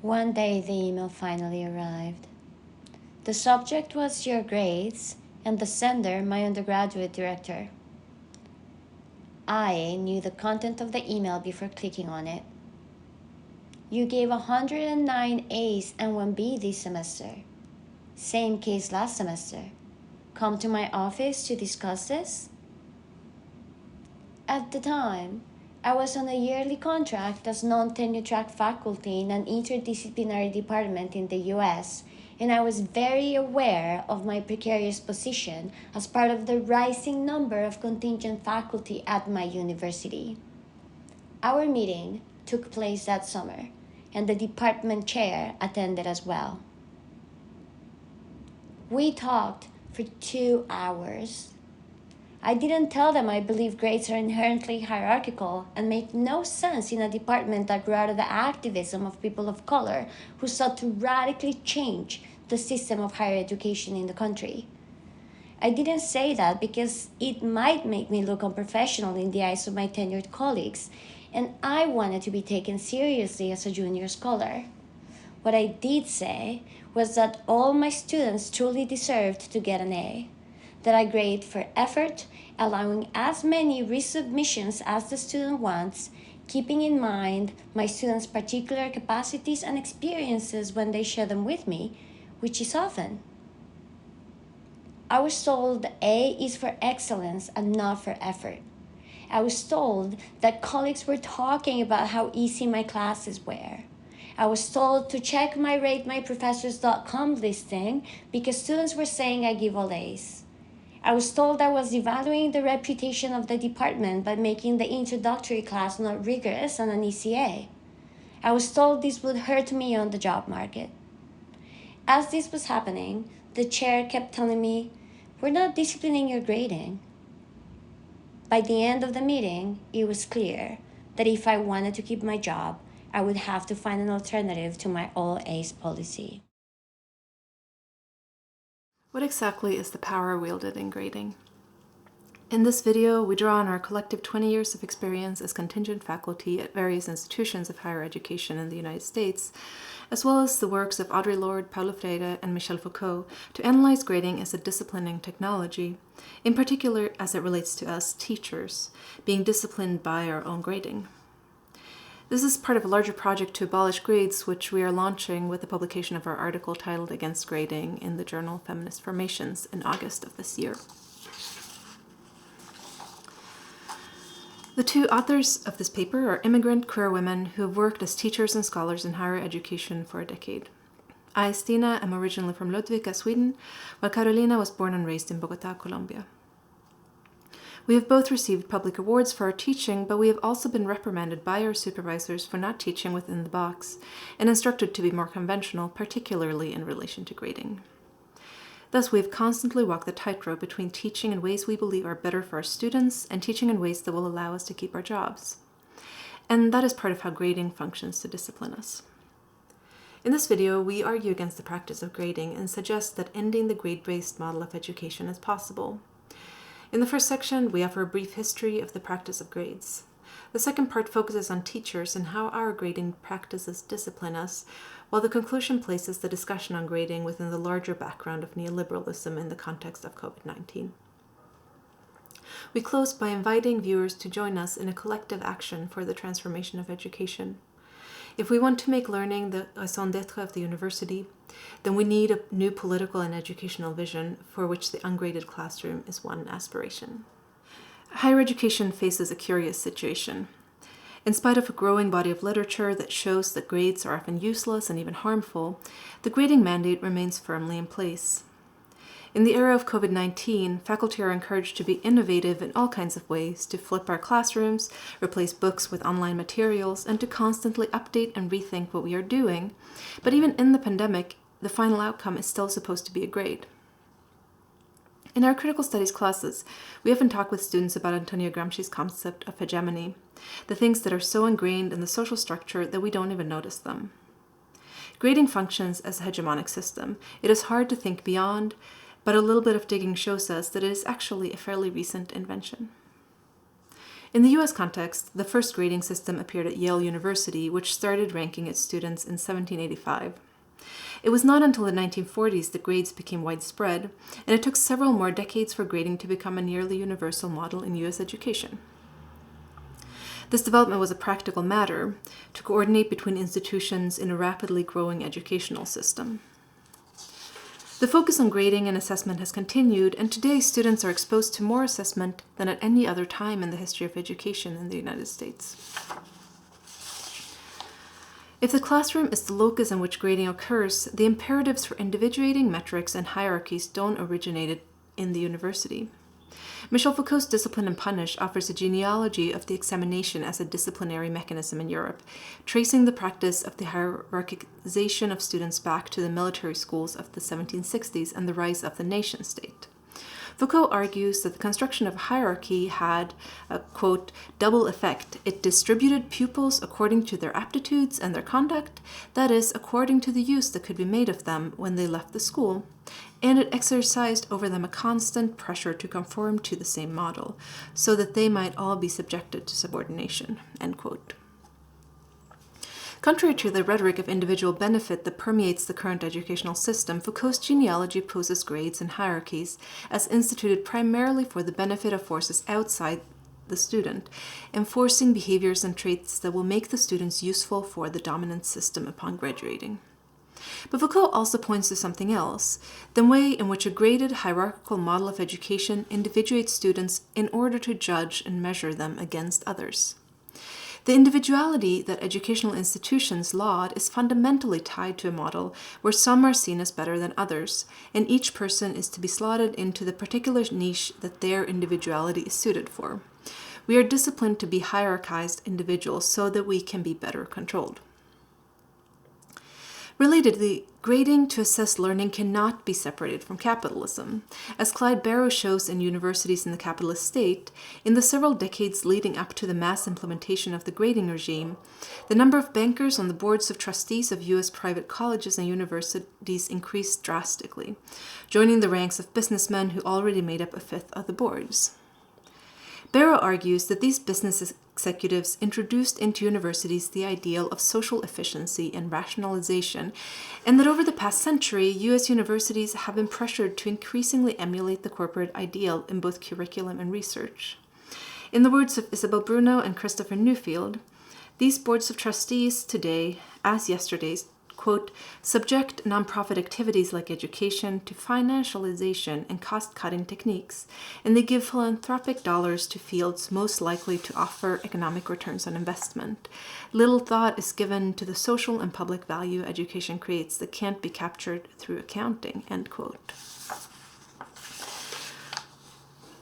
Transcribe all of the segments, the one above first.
One day the email finally arrived. The subject was your grades, and the sender my undergraduate director. I knew the content of the email before clicking on it. You gave 109 A's and 1 B this semester. Same case last semester. Come to my office to discuss this? At the time, I was on a yearly contract as non-tenure track faculty in an interdisciplinary department in the US, and I was very aware of my precarious position as part of the rising number of contingent faculty at my university. Our meeting took place that summer, and the department chair attended as well. We talked for 2 hours. I didn't tell them I believe grades are inherently hierarchical and make no sense in a department that grew out of the activism of people of color who sought to radically change the system of higher education in the country. I didn't say that because it might make me look unprofessional in the eyes of my tenured colleagues, and I wanted to be taken seriously as a junior scholar. What I did say was that all my students truly deserved to get an A, that I grade for effort, allowing as many resubmissions as the student wants, keeping in mind my students' particular capacities and experiences when they share them with me, which is often. I was told A is for excellence and not for effort. I was told that colleagues were talking about how easy my classes were. I was told to check my ratemyprofessors.com listing because students were saying I give all A's. I was told I was devaluing the reputation of the department by making the introductory class not rigorous and an ECA. I was told this would hurt me on the job market. As this was happening, the chair kept telling me, "We're not disciplining your grading." By the end of the meeting, it was clear that if I wanted to keep my job, I would have to find an alternative to my all A's policy. What exactly is the power wielded in grading? In this video, we draw on our collective 20 years of experience as contingent faculty at various institutions of higher education in the United States, as well as the works of Audre Lorde, Paulo Freire, and Michel Foucault, to analyze grading as a disciplining technology, in particular as it relates to us teachers, being disciplined by our own grading. This is part of a larger project to abolish grades, which we are launching with the publication of our article titled Against Grading in the journal Feminist Formations in August of this year. The two authors of this paper are immigrant queer women who have worked as teachers and scholars in higher education for a decade. I, Stina, am originally from Ludvika, Sweden, while Carolina was born and raised in Bogotá, Colombia. We have both received public awards for our teaching, but we have also been reprimanded by our supervisors for not teaching within the box and instructed to be more conventional, particularly in relation to grading. Thus, we have constantly walked the tightrope between teaching in ways we believe are better for our students and teaching in ways that will allow us to keep our jobs. And that is part of how grading functions to discipline us. In this video, we argue against the practice of grading and suggest that ending the grade-based model of education is possible. In the first section, we offer a brief history of the practice of grades. The second part focuses on teachers and how our grading practices discipline us, while the conclusion places the discussion on grading within the larger background of neoliberalism in the context of COVID-19. We close by inviting viewers to join us in a collective action for the transformation of education. If we want to make learning the raison d'être of the university, then we need a new political and educational vision for which the ungraded classroom is one aspiration. Higher education faces a curious situation. In spite of a growing body of literature that shows that grades are often useless and even harmful, the grading mandate remains firmly in place. In the era of COVID-19, faculty are encouraged to be innovative in all kinds of ways, to flip our classrooms, replace books with online materials, and to constantly update and rethink what we are doing. But even in the pandemic, the final outcome is still supposed to be a grade. In our critical studies classes, we often talk with students about Antonio Gramsci's concept of hegemony, the things that are so ingrained in the social structure that we don't even notice them. Grading functions as a hegemonic system. It is hard to think beyond, but a little bit of digging shows us that it is actually a fairly recent invention. In the US context, the first grading system appeared at Yale University, which started ranking its students in 1785. It was not until the 1940s that grades became widespread, and it took several more decades for grading to become a nearly universal model in US education. This development was a practical matter to coordinate between institutions in a rapidly growing educational system. The focus on grading and assessment has continued, and today students are exposed to more assessment than at any other time in the history of education in the United States. If the classroom is the locus in which grading occurs, the imperatives for individuating metrics and hierarchies don't originate in the university. Michel Foucault's Discipline and Punish offers a genealogy of the examination as a disciplinary mechanism in Europe, tracing the practice of the hierarchization of students back to the military schools of the 1760s and the rise of the nation-state. Foucault argues that the construction of hierarchy had a, quote, double effect. It distributed pupils according to their aptitudes and their conduct, that is, according to the use that could be made of them when they left the school, and it exercised over them a constant pressure to conform to the same model, so that they might all be subjected to subordination, end quote. Contrary to the rhetoric of individual benefit that permeates the current educational system, Foucault's genealogy poses grades and hierarchies as instituted primarily for the benefit of forces outside the student, enforcing behaviors and traits that will make the students useful for the dominant system upon graduating. But Foucault also points to something else, the way in which a graded hierarchical model of education individuates students in order to judge and measure them against others. The individuality that educational institutions laud is fundamentally tied to a model where some are seen as better than others, and each person is to be slotted into the particular niche that their individuality is suited for. We are disciplined to be hierarchized individuals so that we can be better controlled. Relatedly, grading to assess learning cannot be separated from capitalism. As Clyde Barrow shows in Universities in the Capitalist State, in the several decades leading up to the mass implementation of the grading regime, the number of bankers on the boards of trustees of U.S. private colleges and universities increased drastically, joining the ranks of businessmen who already made up a fifth of the boards. Barrow argues that these business executives introduced into universities the ideal of social efficiency and rationalization, and that over the past century, U.S. universities have been pressured to increasingly emulate the corporate ideal in both curriculum and research. In the words of Isabel Bruno and Christopher Newfield, these boards of trustees today, as yesterday's, quote, subject nonprofit activities like education to financialization and cost-cutting techniques, and they give philanthropic dollars to fields most likely to offer economic returns on investment. Little thought is given to the social and public value education creates that can't be captured through accounting, end quote.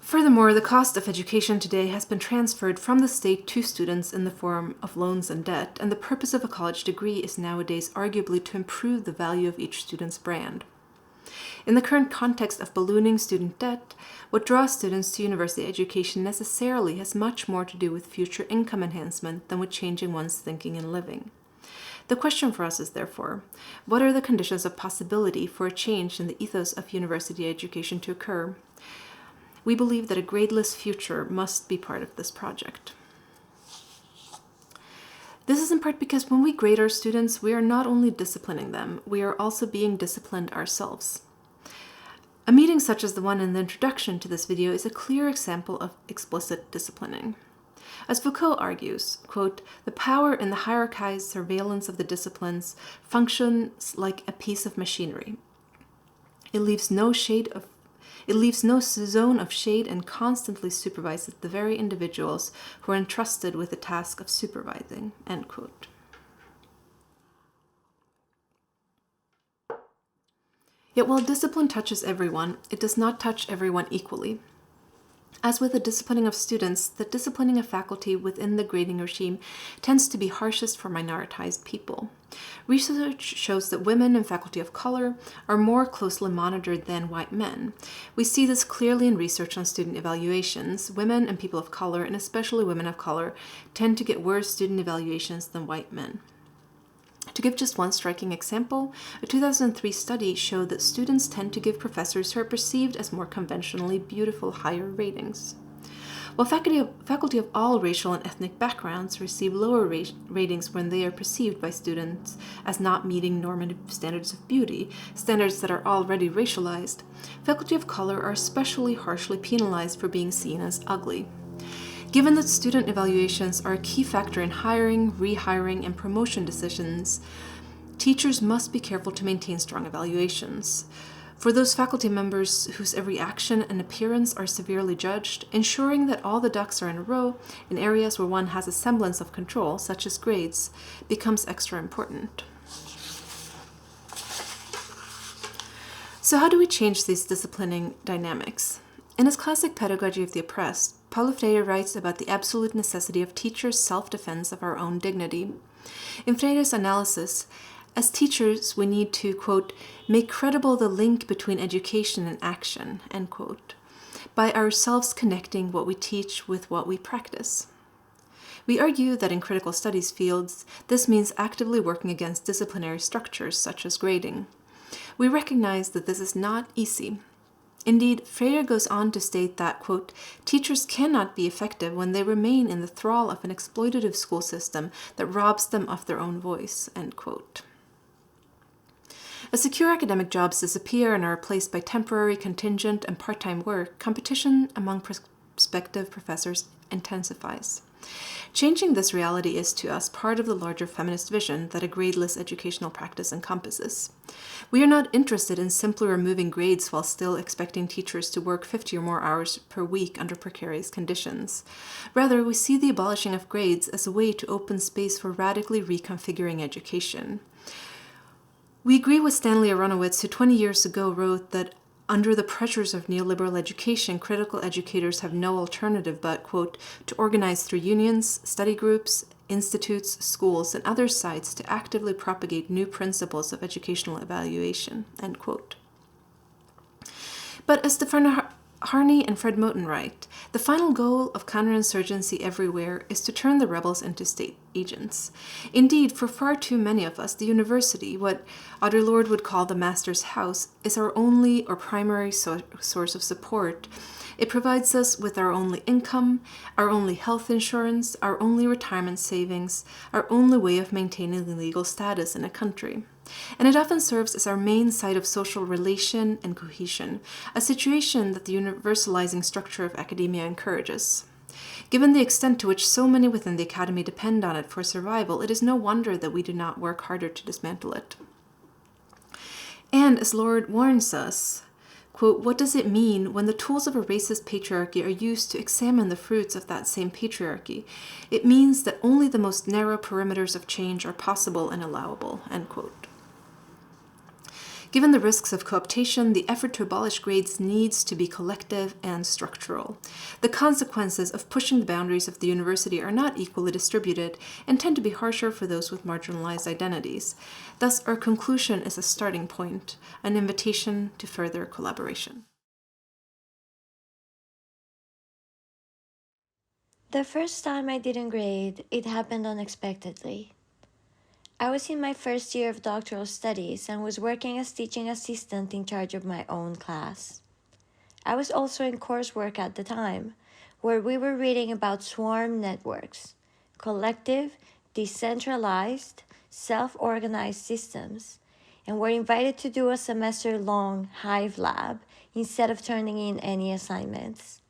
Furthermore, the cost of education today has been transferred from the state to students in the form of loans and debt, and the purpose of a college degree is nowadays arguably to improve the value of each student's brand. In the current context of ballooning student debt, what draws students to university education necessarily has much more to do with future income enhancement than with changing one's thinking and living. The question for us is therefore, what are the conditions of possibility for a change in the ethos of university education to occur? We believe that a gradeless future must be part of this project. This is in part because when we grade our students, we are not only disciplining them, we are also being disciplined ourselves. A meeting such as the one in the introduction to this video is a clear example of explicit disciplining. As Foucault argues, quote, the power in the hierarchized surveillance of the disciplines functions like a piece of machinery. It leaves no zone of shade and constantly supervises the very individuals who are entrusted with the task of supervising, end quote. Yet while discipline touches everyone, it does not touch everyone equally. As with the disciplining of students, the disciplining of faculty within the grading regime tends to be harshest for minoritized people. Research shows that women and faculty of color are more closely monitored than white men. We see this clearly in research on student evaluations. Women and people of color, and especially women of color, tend to get worse student evaluations than white men. To give just one striking example, a 2003 study showed that students tend to give professors who are perceived as more conventionally beautiful higher ratings. while faculty of all racial and ethnic backgrounds receive lower ratings when they are perceived by students as not meeting normative standards of beauty, standards that are already racialized, faculty of color are especially harshly penalized for being seen as ugly. Given that student evaluations are a key factor in hiring, rehiring, and promotion decisions, teachers must be careful to maintain strong evaluations. For those faculty members whose every action and appearance are severely judged, ensuring that all the ducks are in a row in areas where one has a semblance of control, such as grades, becomes extra important. So how do we change these disciplining dynamics? In his classic Pedagogy of the Oppressed, Paulo Freire writes about the absolute necessity of teachers' self-defense of our own dignity. In Freire's analysis, as teachers, we need to, quote, make credible the link between education and action, end quote, by ourselves connecting what we teach with what we practice. We argue that in critical studies fields, this means actively working against disciplinary structures such as grading. We recognize that this is not easy. Indeed, Freire goes on to state that, quote, teachers cannot be effective when they remain in the thrall of an exploitative school system that robs them of their own voice, end quote. As secure academic jobs disappear and are replaced by temporary, contingent, and part-time work, competition among prospective professors intensifies. Changing this reality is, to us, part of the larger feminist vision that a gradeless educational practice encompasses. We are not interested in simply removing grades while still expecting teachers to work 50 or more hours per week under precarious conditions. Rather, we see the abolishing of grades as a way to open space for radically reconfiguring education. We agree with Stanley Aronowitz, who 20 years ago wrote that under the pressures of neoliberal education, critical educators have no alternative but, quote, to organize through unions, study groups, institutes, schools, and other sites to actively propagate new principles of educational evaluation, end quote. But as Stefano Harney and Fred Moten write, the final goal of counterinsurgency everywhere is to turn the rebels into state agents. Indeed, for far too many of us, the university, what Audre Lorde would call the master's house, is our only or primary source of support. It provides us with our only income, our only health insurance, our only retirement savings, our only way of maintaining legal status in a country. And it often serves as our main site of social relation and cohesion, a situation that the universalizing structure of academia encourages. Given the extent to which so many within the academy depend on it for survival, it is no wonder that we do not work harder to dismantle it. And as Lorde warns us, quote, what does it mean when the tools of a racist patriarchy are used to examine the fruits of that same patriarchy? It means that only the most narrow perimeters of change are possible and allowable, end quote. Given the risks of cooptation, the effort to abolish grades needs to be collective and structural. The consequences of pushing the boundaries of the university are not equally distributed and tend to be harsher for those with marginalized identities. Thus, our conclusion is a starting point, an invitation to further collaboration. The first time I didn't grade, it happened unexpectedly. I was in my first year of doctoral studies and was working as teaching assistant in charge of my own class. I was also in coursework at the time, where we were reading about swarm networks, collective, decentralized, self-organized systems, and were invited to do a semester-long hive lab instead of turning in any assignments.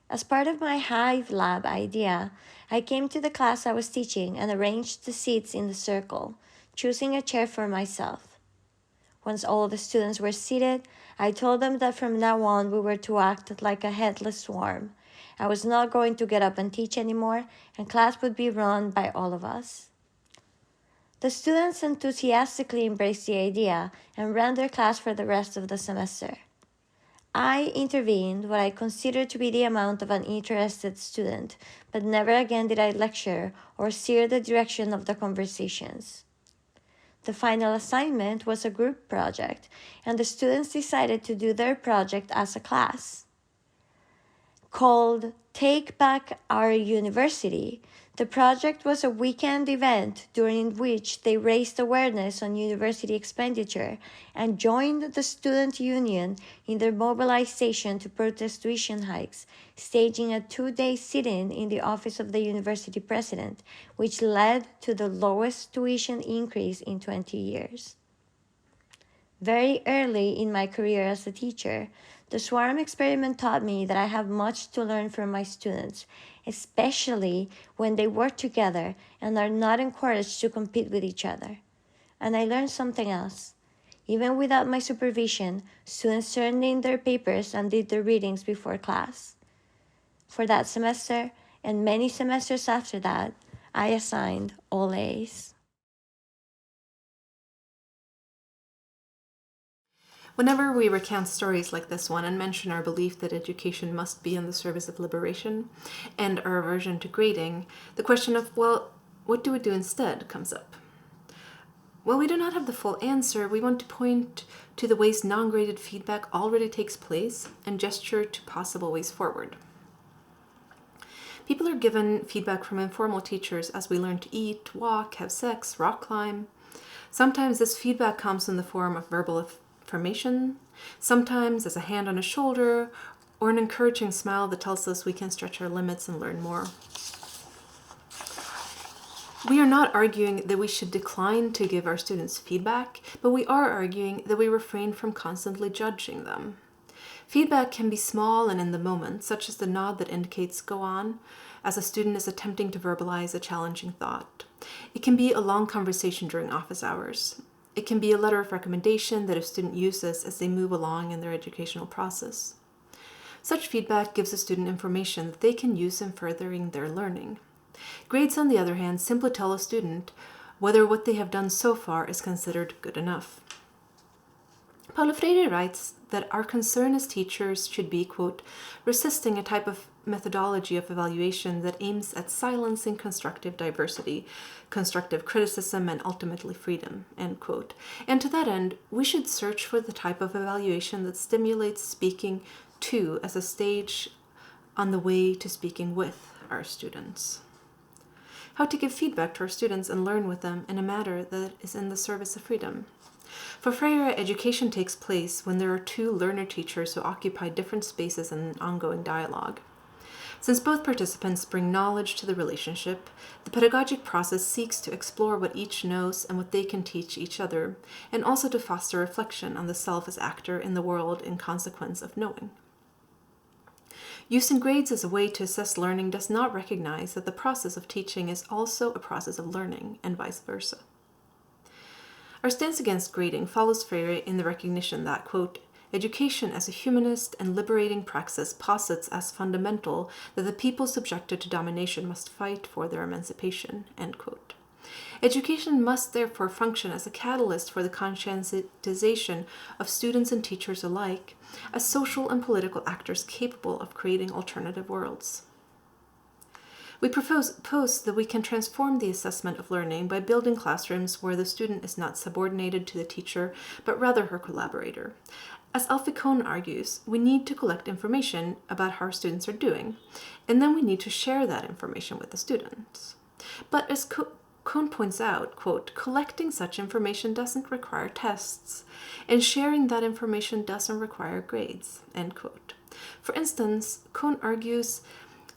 As part of my hive lab idea, I came to the class I was teaching and arranged the seats in the circle, choosing a chair for myself. Once all the students were seated, I told them that from now on we were to act like a headless swarm. I was not going to get up and teach anymore, and class would be run by all of us. The students enthusiastically embraced the idea and ran their class for the rest of the semester. I intervened what I considered to be the amount of an interested student, but never again did I lecture or steer the direction of the conversations. The final assignment was a group project, and the students decided to do their project as a class. Called Take Back Our University, The project was a weekend event during which they raised awareness on university expenditure and joined the student union in their mobilization to protest tuition hikes, staging a 2-day sit-in in the office of the university president, which led to the lowest tuition increase in 20 years. Very early in my career as a teacher, the swarm experiment taught me that I have much to learn from my students, especially when they work together and are not encouraged to compete with each other. And I learned something else. Even without my supervision, students turned in their papers and did their readings before class. For that semester, and many semesters after that, I assigned all A's. Whenever we recount stories like this one and mention our belief that education must be in the service of liberation and our aversion to grading, the question of, well, what do we do instead comes up. While we do not have the full answer, we want to point to the ways non-graded feedback already takes place and gesture to possible ways forward. People are given feedback from informal teachers as we learn to eat, walk, have sex, rock climb. Sometimes this feedback comes in the form of verbal affirmation, sometimes as a hand on a shoulder, or an encouraging smile that tells us we can stretch our limits and learn more. We are not arguing that we should decline to give our students feedback, but we are arguing that we refrain from constantly judging them. Feedback can be small and in the moment, such as the nod that indicates go on, as a student is attempting to verbalize a challenging thought. It can be a long conversation during office hours. It can be a letter of recommendation that a student uses as they move along in their educational process. Such feedback gives a student information that they can use in furthering their learning. Grades, on the other hand, simply tell a student whether what they have done so far is considered good enough. Paulo Freire writes that our concern as teachers should be, quote, resisting a type of methodology of evaluation that aims at silencing constructive diversity, constructive criticism, and ultimately freedom, end quote. And to that end, we should search for the type of evaluation that stimulates speaking to as a stage on the way to speaking with our students. How to give feedback to our students and learn with them in a manner that is in the service of freedom. For Freire, education takes place when there are two learner-teachers who occupy different spaces in an ongoing dialogue. Since both participants bring knowledge to the relationship, the pedagogic process seeks to explore what each knows and what they can teach each other, and also to foster reflection on the self as actor in the world in consequence of knowing. Using grades as a way to assess learning does not recognize that the process of teaching is also a process of learning, and vice versa. Our stance against grading follows Freire in the recognition that, quote, education as a humanist and liberating praxis posits as fundamental that the people subjected to domination must fight for their emancipation, end quote. Education must therefore function as a catalyst for the conscientization of students and teachers alike, as social and political actors capable of creating alternative worlds. We propose that we can transform the assessment of learning by building classrooms where the student is not subordinated to the teacher, but rather her collaborator. As Foucault argues, we need to collect information about how our students are doing, and then we need to share that information with the students. But as Kohn points out, quote, collecting such information doesn't require tests, and sharing that information doesn't require grades, end quote. For instance, Kohn argues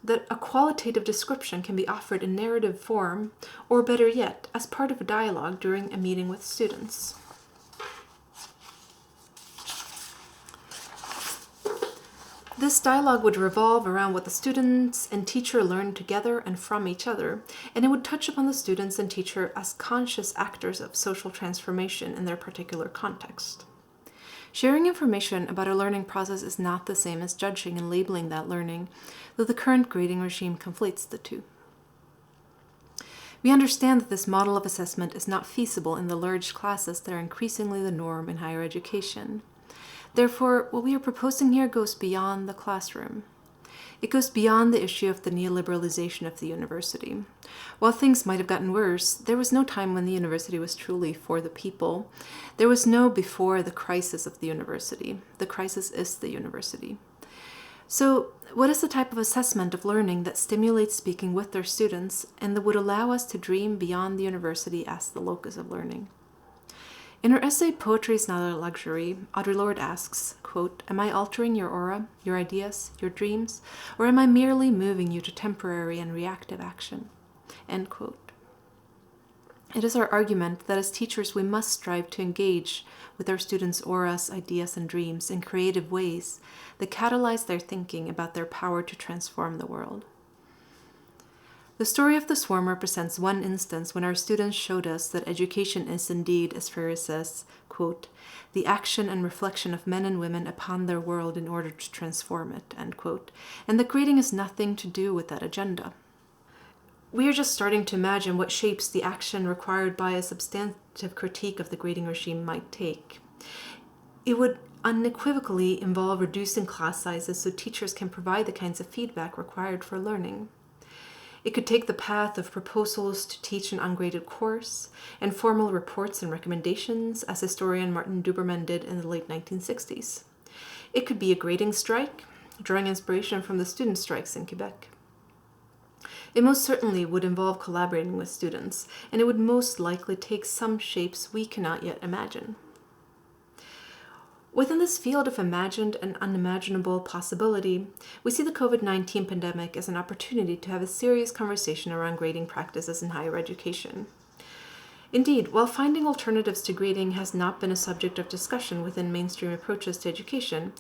that a qualitative description can be offered in narrative form, or better yet, as part of a dialogue during a meeting with students. This dialogue would revolve around what the students and teacher learn together and from each other, and it would touch upon the students and teacher as conscious actors of social transformation in their particular context. Sharing information about a learning process is not the same as judging and labeling that learning, though the current grading regime conflates the two. We understand that this model of assessment is not feasible in the large classes that are increasingly the norm in higher education. Therefore, what we are proposing here goes beyond the classroom. It goes beyond the issue of the neoliberalization of the university. While things might have gotten worse, there was no time when the university was truly for the people. There was no before the crisis of the university. The crisis is the university. So, what is the type of assessment of learning that stimulates speaking with their students and that would allow us to dream beyond the university as the locus of learning? In her essay, Poetry is Not a Luxury, Audre Lorde asks, quote, "Am I altering your aura, your ideas, your dreams, or am I merely moving you to temporary and reactive action?" End quote. It is our argument that as teachers we must strive to engage with our students' auras, ideas, and dreams in creative ways that catalyze their thinking about their power to transform the world. The story of the swarm represents one instance when our students showed us that education is indeed, as Freire says, quote, "the action and reflection of men and women upon their world in order to transform it," end quote, and that grading has nothing to do with that agenda. We are just starting to imagine what shapes the action required by a substantive critique of the grading regime might take. It would unequivocally involve reducing class sizes so teachers can provide the kinds of feedback required for learning. It could take the path of proposals to teach an ungraded course and formal reports and recommendations, as historian Martin Duberman did in the late 1960s. It could be a grading strike, drawing inspiration from the student strikes in Quebec. It most certainly would involve collaborating with students, and it would most likely take some shapes we cannot yet imagine. Within this field of imagined and unimaginable possibility, we see the COVID-19 pandemic as an opportunity to have a serious conversation around grading practices in higher education. Indeed, while finding alternatives to grading has not been a subject of discussion within mainstream approaches to education,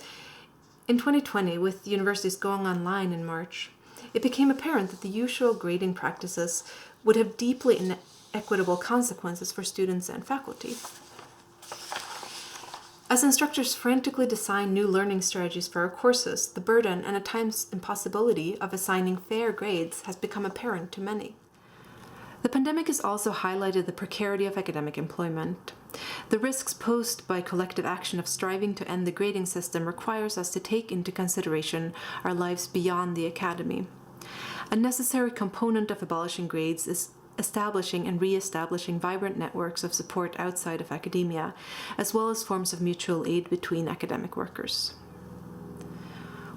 in 2020, with universities going online in March, it became apparent that the usual grading practices would have deeply inequitable consequences for students and faculty. As instructors frantically design new learning strategies for our courses, the burden and at times impossibility of assigning fair grades has become apparent to many. The pandemic has also highlighted the precarity of academic employment. The risks posed by collective action of striving to end the grading system requires us to take into consideration our lives beyond the academy. A necessary component of abolishing grades is establishing and re-establishing vibrant networks of support outside of academia, as well as forms of mutual aid between academic workers.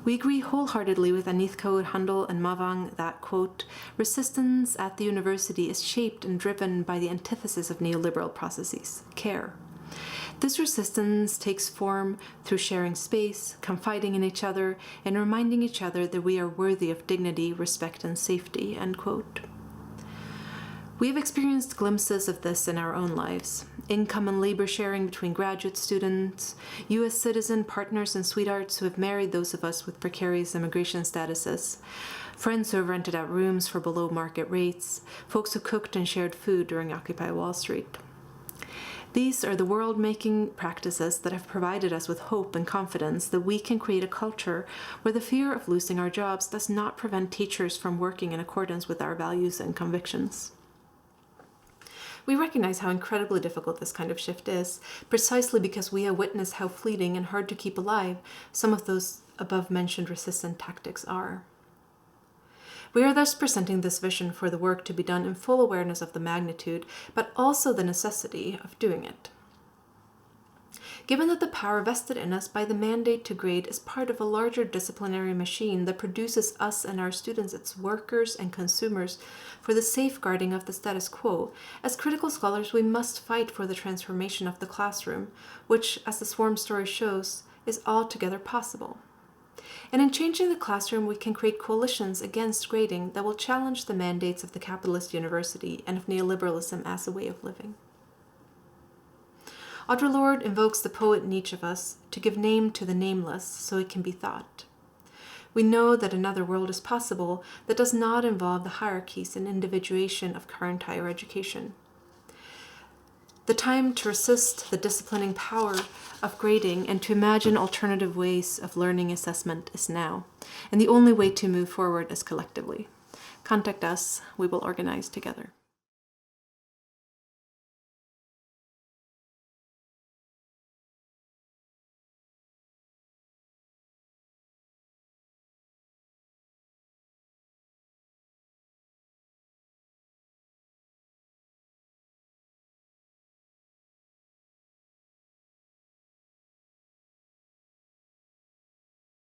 We agree wholeheartedly with Anith Kaur Handel and Mavang that, quote, "resistance at the university is shaped and driven by the antithesis of neoliberal processes, care. This resistance takes form through sharing space, confiding in each other, and reminding each other that we are worthy of dignity, respect, and safety," end quote. We have experienced glimpses of this in our own lives. Income and labor sharing between graduate students, U.S. citizen partners and sweethearts who have married those of us with precarious immigration statuses, friends who have rented out rooms for below market rates, folks who cooked and shared food during Occupy Wall Street. These are the world-making practices that have provided us with hope and confidence that we can create a culture where the fear of losing our jobs does not prevent teachers from working in accordance with our values and convictions. We recognize how incredibly difficult this kind of shift is, precisely because we have witnessed how fleeting and hard to keep alive some of those above-mentioned resistant tactics are. We are thus presenting this vision for the work to be done in full awareness of the magnitude, but also the necessity of doing it. Given that the power vested in us by the mandate to grade is part of a larger disciplinary machine that produces us and our students as workers and consumers for the safeguarding of the status quo, as critical scholars we must fight for the transformation of the classroom, which, as the swarm story shows, is altogether possible. And in changing the classroom, we can create coalitions against grading that will challenge the mandates of the capitalist university and of neoliberalism as a way of living. Audre Lorde invokes the poet in each of us to give name to the nameless so it can be thought. We know that another world is possible that does not involve the hierarchies and individuation of current higher education. The time to resist the disciplining power of grading and to imagine alternative ways of learning assessment is now, and the only way to move forward is collectively. Contact us, we will organize together.